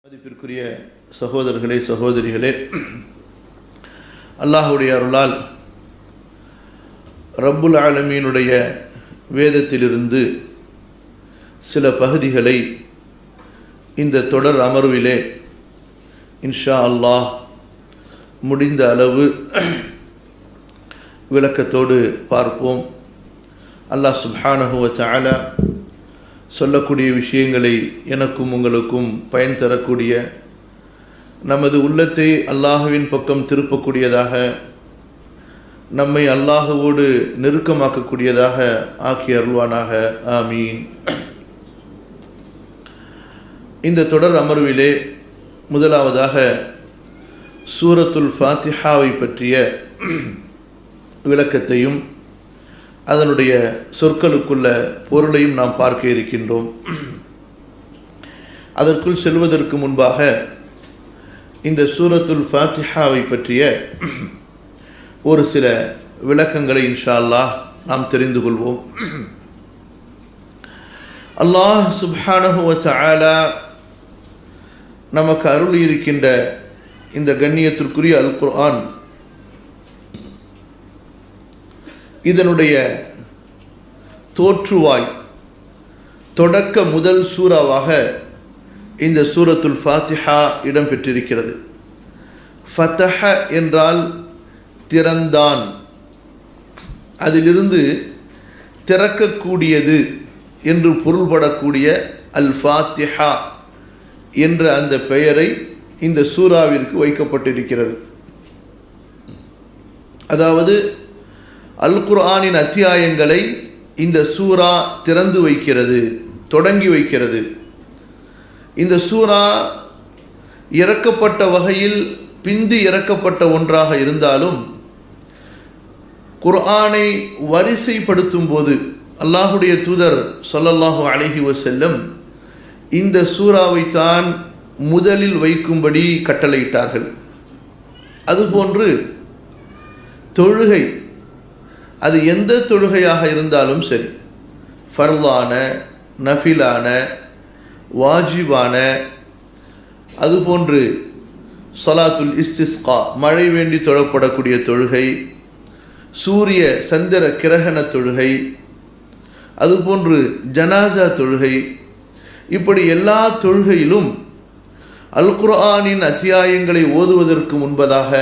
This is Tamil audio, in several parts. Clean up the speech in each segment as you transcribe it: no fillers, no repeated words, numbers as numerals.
மதிப்பிற்குரிய சகோதரர்களே சகோதரிகளே, அல்லாஹ்வுடைய அருளால் ரப்புல் ஆலமீனுடைய வேதத்திலிருந்து சில பகுதிகளை இந்த தொடர் அமர்விலே இன்ஷா அல்லாஹ் முடிந்த அளவு விளக்கத்தோடு பார்ப்போம். அல்லாஹ் சுப்ஹானஹு வ தஆலா சொல்லக்கூடிய விஷயங்களை எனக்கும் உங்களுக்கும் பயன் தரக்கூடிய, நமது உள்ளத்தை அல்லாஹுவின் பக்கம் திருப்பக்கூடியதாக, நம்மை அல்லாஹுவோடு நெருக்கமாக்கக்கூடியதாக ஆக்கி அருள்வானாக. ஆமீன். இந்த தொடர் அமர்விலே முதலாவதாக சூரத்துல் ஃபாத்திஹாவை பற்றிய விளக்கத்தையும் அதனுடைய சொற்களுக்குள்ள பொருளையும் நாம் பார்க்க இருக்கின்றோம். அதற்குள் செல்வதற்கு முன்பாக இந்த சூரத்துல் ஃபாத்திஹாவை பற்றிய ஒரு சில விளக்கங்களை இன்ஷா அல்லாஹ் நாம் தெரிந்து கொள்வோம். அல்லாஹ் சுப்ஹானஹு வ தஆலா நமக்கு அருள் இருக்கின்ற இந்த கண்ணியத்திற்குரிய அல் குர்ஆன், இதனுடைய தோற்றுவாய் தொடக்க முதல் சூறாவாக இந்த சூரத்துல் ஃபாத்திஹா இடம்பெற்றிருக்கிறது. ஃபதஹ என்றால் திறந்தான், அதிலிருந்து திறக்கக்கூடியது என்று பொருள்படக்கூடிய அல் ஃபாத்திஹா என்ற அந்த பெயரை இந்த சூறாவிற்கு வைக்கப்பட்டிருக்கிறது. அதாவது அல் குர்ஆனின் அத்தியாயங்களை இந்த சூரா திறந்து வைக்கிறது, தொடங்கி வைக்கிறது. இந்த சூரா இறக்கப்பட்ட வகையில் பிந்தி இறக்கப்பட்ட ஒன்றாக இருந்தாலும், குர்ஆனை வரிசைப்படுத்தும் போது அல்லாஹுடைய தூதர் ஸல்லல்லாஹு அலைஹி வஸல்லம் இந்த சூறாவைத்தான் முதலில் வைக்கும்படி கட்டளையிட்டார்கள். அதுபோன்று தொழுகை, அது எந்த தொழுகையாக இருந்தாலும் சரி, ஃபர்லான, நஃபிலான, வாஜிபான, அதுபோன்று ஸலாத்துல் இஸ்திஸ்கா, மழை வேண்டி தொழப்படக்கூடிய தொழுகை, சூரிய சந்திர கிரகண தொழுகை, அதுபோன்று ஜனாசா தொழுகை, இப்படி எல்லா தொழுகையிலும் அல் குர்ஆனின் அத்தியாயங்களை ஓதுவதற்கு முன்பதாக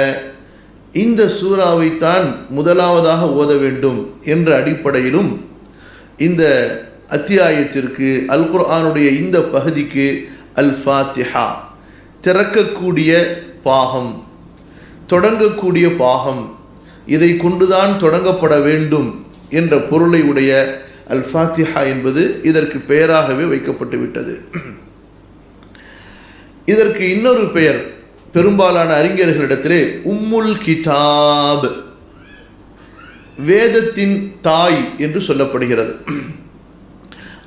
இந்த சூறாவைத்தான் முதலாவதாக ஓத வேண்டும் என்ற அடிப்படையிலும் இந்த அத்தியாயத்திற்கு, அல் குர்ஆனுடைய இந்த பகுதிக்கு அல் ஃபாத்திஹா, திறக்கக்கூடிய பாகம், தொடங்கக்கூடிய பாகம், இதை கொண்டுதான் தொடங்கப்பட வேண்டும் என்ற பொருளை உடைய அல் ஃபாத்திஹா என்பது இதற்கு பெயராகவே வைக்கப்பட்டு விட்டது. இதற்கு இன்னொரு பெயர் பெரும்பாலான அறிஞர்களிடத்திலே உம்முல் கிதாப், வேதத்தின் தாய் என்று சொல்லப்படுகிறது.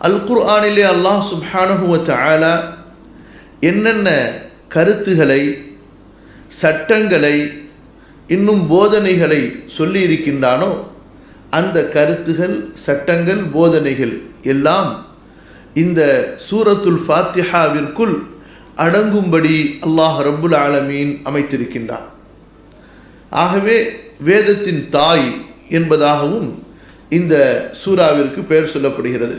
அல் குர்ஆனிலே அல்லாஹ் சுப்ஹானஹு வ தஆலா என்னென்ன கருத்துகளை, சட்டங்களை, இன்னும் போதனைகளை சொல்லி இருக்கின்றானோ, அந்த கருத்துகள், சட்டங்கள், போதனைகள் எல்லாம் இந்த சூரத்துல் ஃபாத்திஹாவிற்குள் அடங்கும்படி அல்லாஹ் ரப்புல் ஆலமீன் அமைத்திருக்கின்றான். ஆகவே வேதத்தின் தாய் என்பதாகவும் இந்த சூறாவிற்கு பெயர் சொல்லப்படுகிறது.